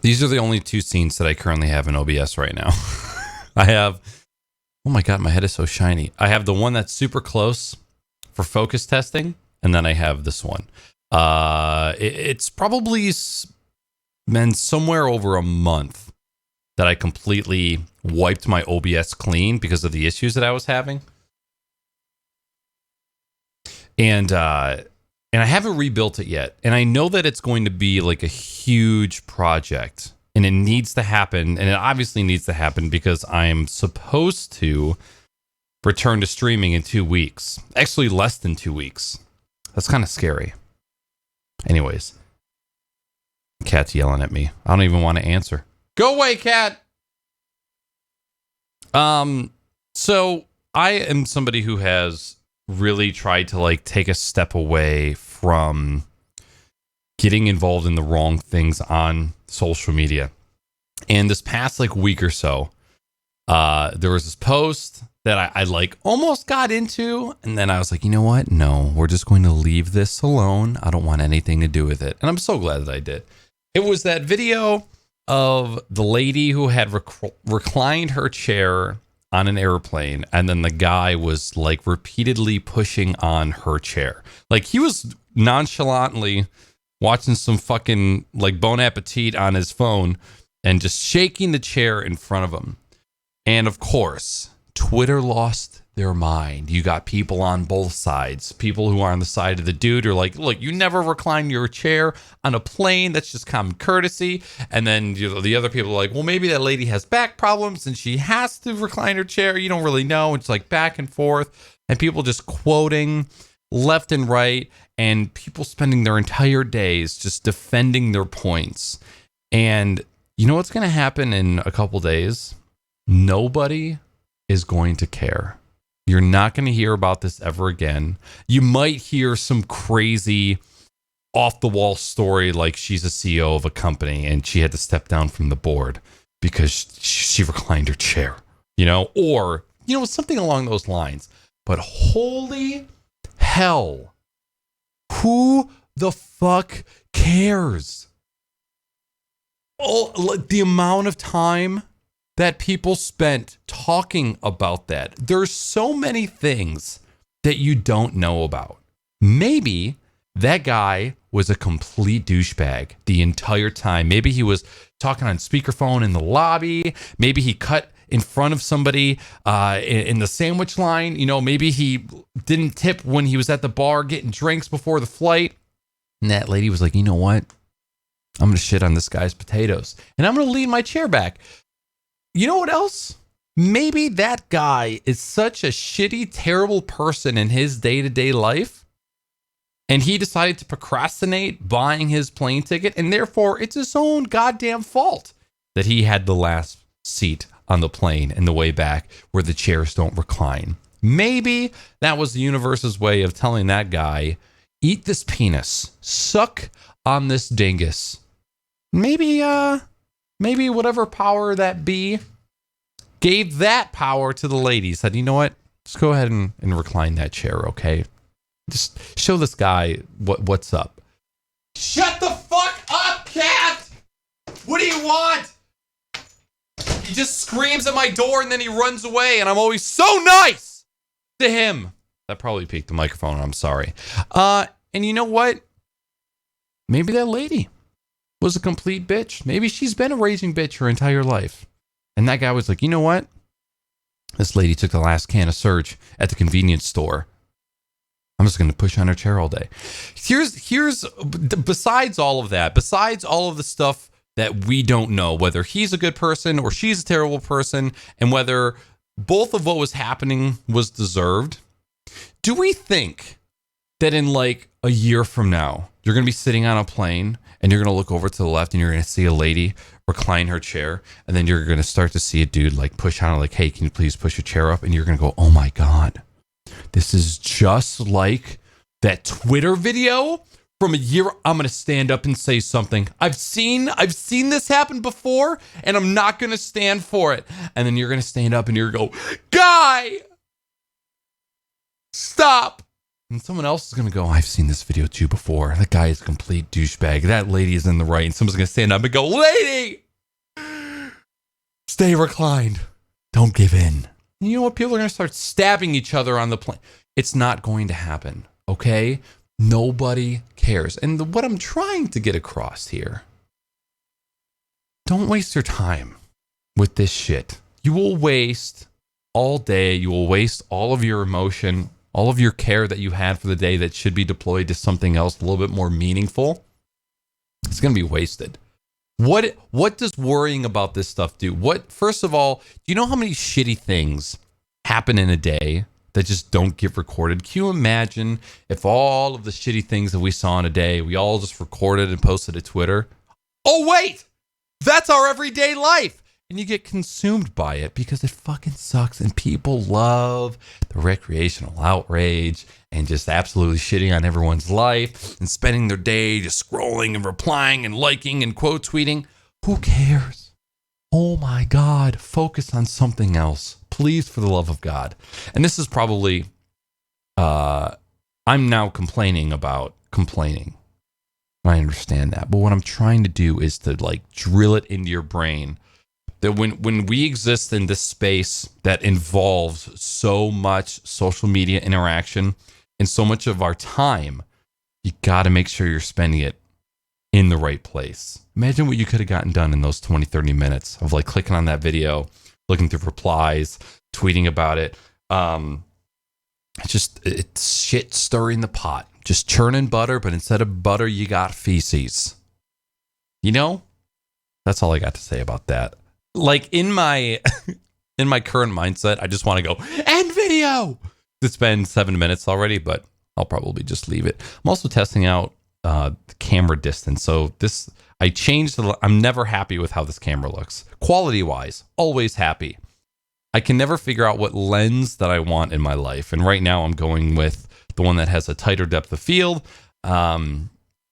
These are the only two scenes that I currently have in OBS right now. I have, oh my God, my head is so shiny. I have the one that's super close for focus testing, and then I have this one. It's probably been somewhere over a month that I completely wiped my OBS clean because of the issues that I was having. And I haven't rebuilt it yet. And I know that it's going to be like a huge project, and it needs to happen. And it obviously needs to happen because I'm supposed to return to streaming in 2 weeks. Actually, less than 2 weeks. That's kind of scary. Anyways, cat's yelling at me. I don't even want to answer. Go away, cat. So I am somebody who has really tried to like take a step away from getting involved in the wrong things on social media. And this past like week or so, there was this post that I like almost got into, and then I was like, you know what? No, we're just going to leave this alone. I don't want anything to do with it. And I'm so glad that I did. It was that video of the lady who had reclined her chair on an airplane, and then the guy was like repeatedly pushing on her chair. Like he was nonchalantly watching some fucking like Bon Appetit on his phone and just shaking the chair in front of him. And of course, Twitter lost their mind. You got people on both sides. People who are on the side of the dude are like, look, you never recline your chair on a plane. That's just common courtesy. And then the other people are like, well, maybe that lady has back problems and she has to recline her chair. You don't really know. It's like back and forth. And people just quoting left and right. And people spending their entire days just defending their points. And you know what's going to happen in a couple days? Nobody is going to care. You're not going to hear about this ever again. You might hear some crazy off the wall story like she's a CEO of a company and she had to step down from the board because she reclined her chair, or, something along those lines. But holy hell, who the fuck cares? Oh, the amount of time that people spent talking about that. There's so many things that you don't know about. Maybe that guy was a complete douchebag the entire time. Maybe he was talking on speakerphone in the lobby. Maybe he cut in front of somebody in the sandwich line. Maybe he didn't tip when he was at the bar getting drinks before the flight. And that lady was like, you know what? I'm going to shit on this guy's potatoes. And I'm going to lean my chair back. You know what else? Maybe that guy is such a shitty, terrible person in his day-to-day life, and he decided to procrastinate buying his plane ticket, and therefore it's his own goddamn fault that he had the last seat on the plane and the way back where the chairs don't recline. Maybe that was the universe's way of telling that guy, eat this penis, suck on this dingus. Maybe whatever power that be gave that power to the lady. Said, you know what? Just go ahead and recline that chair, okay? Just show this guy what's up. Shut the fuck up, cat! What do you want? He just screams at my door and then he runs away, and I'm always so nice to him. That probably peaked the microphone, I'm sorry. And you know what? Maybe that lady was a complete bitch. Maybe she's been a raging bitch her entire life. And that guy was like, you know what? This lady took the last can of Surge at the convenience store. I'm just going to push on her chair all day. Here's besides all of that, besides all of the stuff that we don't know, whether he's a good person or she's a terrible person, and whether both of what was happening was deserved, do we think that in like a year from now, you're going to be sitting on a plane and you're going to look over to the left and you're going to see a lady recline her chair, and then you're going to start to see a dude like push on it, like, hey, can you please push your chair up? And you're going to go, oh my God, this is just like that Twitter video from a year. I'm going to stand up and say something. I've seen this happen before, and I'm not going to stand for it. And then you're going to stand up and you're going to go, guy, stop. And someone else is going to go, I've seen this video too before. That guy is a complete douchebag. That lady is in the right. And someone's going to stand up and go, lady, stay reclined. Don't give in. And you know what? People are going to start stabbing each other on the plane. It's not going to happen. Okay? Nobody cares. And what I'm trying to get across here, don't waste your time with this shit. You will waste all day. You will waste all of your emotion, all of your care that you had for the day that should be deployed to something else a little bit more meaningful. It's going to be wasted. What does worrying about this stuff do? First of all, do you know how many shitty things happen in a day that just don't get recorded? Can you imagine if all of the shitty things that we saw in a day, we all just recorded and posted to Twitter? Oh, wait! That's our everyday life! And you get consumed by it because it fucking sucks. And people love the recreational outrage and just absolutely shitting on everyone's life and spending their day just scrolling and replying and liking and quote tweeting. Who cares? Oh my God, focus on something else. Please, for the love of God. And this is probably, I'm now complaining about complaining. I understand that. But what I'm trying to do is to like drill it into your brain that when we exist in this space that involves so much social media interaction and so much of our time, you got to make sure you're spending it in the right place. Imagine what you could have gotten done in those 20, 30 minutes of like clicking on that video, looking through replies, tweeting about it. It's shit stirring the pot, just churning butter, but instead of butter, you got feces. You know, that's all I got to say about that. Like in my current mindset, I just want to go end video. It's been 7 minutes already, but I'll probably just leave it. I'm also testing out the camera distance. So I changed. I'm never happy with how this camera looks. Quality wise, always happy. I can never figure out what lens that I want in my life. And right now I'm going with the one that has a tighter depth of field.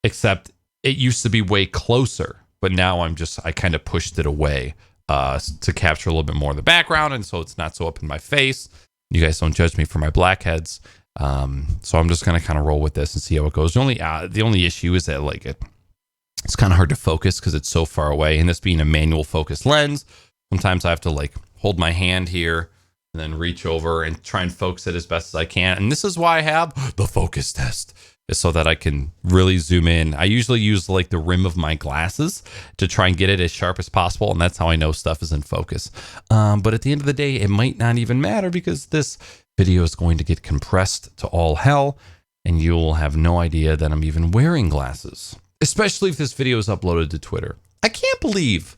Except it used to be way closer, but now I kind of pushed it away to capture a little bit more of the background. And so it's not so up in my face. You guys don't judge me for my blackheads. So I'm just going to kind of roll with this and see how it goes. The only issue is that like it's kind of hard to focus because it's so far away. And this being a manual focus lens, sometimes I have to like hold my hand here and then reach over and try and focus it as best as I can. And this is why I have the focus test, is so that I can really zoom in. I usually use like the rim of my glasses to try and get it as sharp as possible. And that's how I know stuff is in focus. But at the end of the day, it might not even matter because this video is going to get compressed to all hell. And you'll have no idea that I'm even wearing glasses, especially if this video is uploaded to Twitter. I can't believe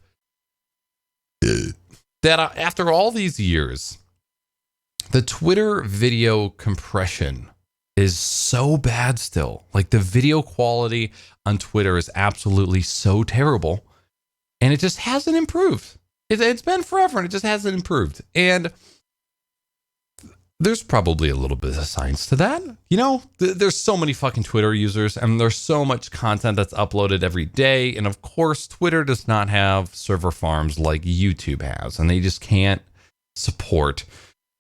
that after all these years, the Twitter video compression is so bad still. Like the video quality on Twitter is absolutely so terrible. And it just hasn't improved. It's been forever and it just hasn't improved. And there's probably a little bit of science to that. You know, there's so many fucking Twitter users and there's so much content that's uploaded every day. And of course, Twitter does not have server farms like YouTube has. And they just can't support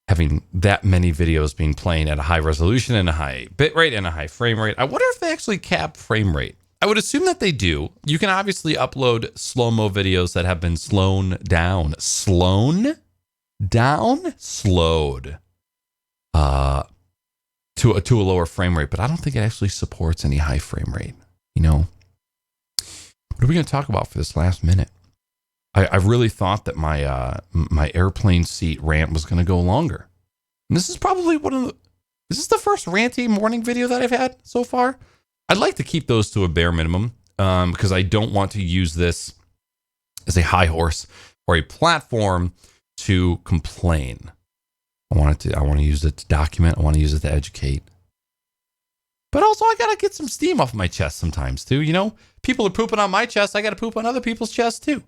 having that many videos being playing at a high resolution and a high bit rate and a high frame rate. I wonder if they actually cap frame rate. I would assume that they do. You can obviously upload slow-mo videos that have been slowed down to a lower frame rate, but I don't think it actually supports any high frame rate. You know, what are we going to talk about for this last minute? I really thought that my airplane seat rant was going to go longer. And this is probably is this the first ranty morning video that I've had so far? I'd like to keep those to a bare minimum because I don't want to use this as a high horse or a platform to complain. I want to use it to document. I want to use it to educate. But also I got to get some steam off my chest sometimes too. You know, people are pooping on my chest. I got to poop on other people's chests too.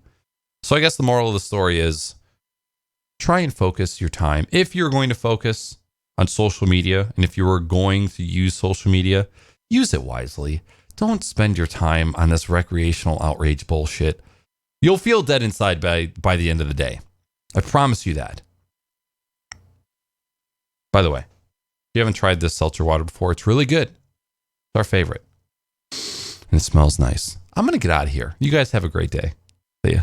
So I guess the moral of the story is try and focus your time. If you're going to focus on social media and if you are going to use social media, use it wisely. Don't spend your time on this recreational outrage bullshit. You'll feel dead inside by the end of the day. I promise you that. By the way, you haven't tried this seltzer water before, it's really good. It's our favorite. And it smells nice. I'm going to get out of here. You guys have a great day. See ya.